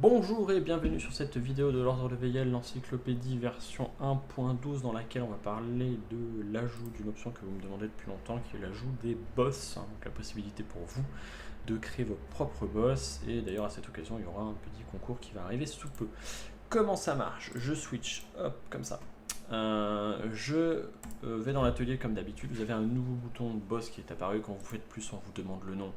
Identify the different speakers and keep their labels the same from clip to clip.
Speaker 1: Bonjour et bienvenue sur cette vidéo de l'Ordre de Veyel, l'encyclopédie version 1.12 dans laquelle on va parler de l'ajout d'une option que vous me demandez depuis longtemps qui est l'ajout des boss, donc la possibilité pour vous de créer vos propres boss et d'ailleurs à cette occasion il y aura un petit concours qui va arriver sous peu. Comment ça marche? Je switch, hop, comme ça. Je vais dans l'atelier comme d'habitude, vous avez un nouveau bouton boss qui est apparu, quand vous faites plus on vous demande le nom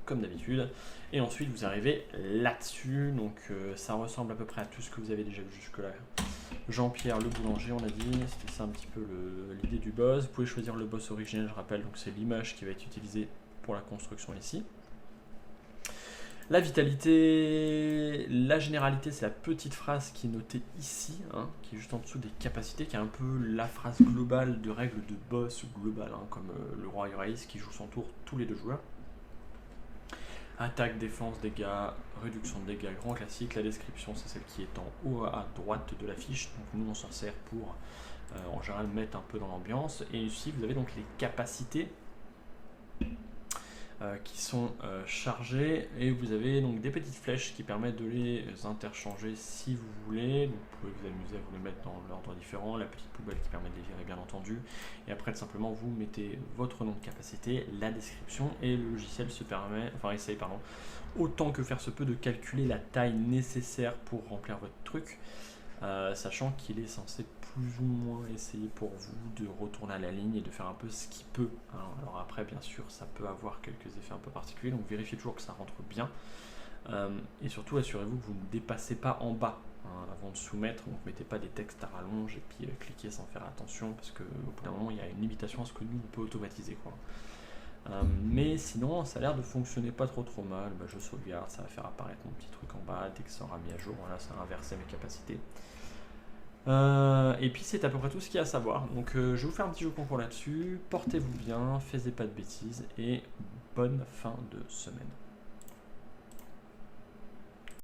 Speaker 1: comme d'habitude, et ensuite vous arrivez là-dessus, donc ça ressemble à peu près à tout ce que vous avez déjà vu jusque là. Jean-Pierre le boulanger, on a dit, c'était ça un petit peu l'idée du boss. Vous pouvez choisir le boss originel, je rappelle, donc c'est l'image qui va être utilisée pour la construction ici. La vitalité, la généralité, c'est la petite phrase qui est notée ici, qui est juste en dessous des capacités, qui est un peu la phrase globale de règle de boss globale, comme le roi Uraïs qui joue son tour tous les deux joueurs. Attaque, défense, dégâts, réduction de dégâts, grand classique. La description, c'est celle qui est en haut à droite de la fiche. Donc nous, on s'en sert pour, en général, mettre un peu dans l'ambiance. Et ici, vous avez donc les capacités qui sont chargées. Et vous avez donc des petites flèches qui permettent de les interchanger si vous voulez. Donc, vous pouvez vous amuser à vous les mettre dans l'ordre différent. La petite poubelle qui permet de les virer, bien entendu. Et après, simplement, vous mettez votre nom de capacité, la description, et le logiciel essaye, autant que faire se peut de calculer la taille nécessaire pour remplir votre truc, sachant qu'il est censé plus ou moins essayer pour vous de retourner à la ligne et de faire un peu ce qu'il peut. Alors après, bien sûr, ça peut avoir quelques effets un peu particuliers, donc vérifiez toujours que ça rentre bien. Et surtout, assurez-vous que vous ne dépassez pas en bas avant de soumettre, donc mettez pas des textes à rallonge et puis cliquez sans faire attention, parce qu'au bout d'un moment, il y a une limitation à ce que nous, on peut automatiser, quoi. Mais sinon, ça a l'air de fonctionner pas trop mal. Je sauvegarde, ça va faire apparaître mon petit truc en bas. Dès que ça aura mis à jour, voilà, ça a inversé mes capacités. Et puis c'est à peu près tout ce qu'il y a à savoir. Donc je vais vous faire un petit jeu concours là-dessus. Portez-vous bien, faites pas de bêtises et bonne fin de semaine.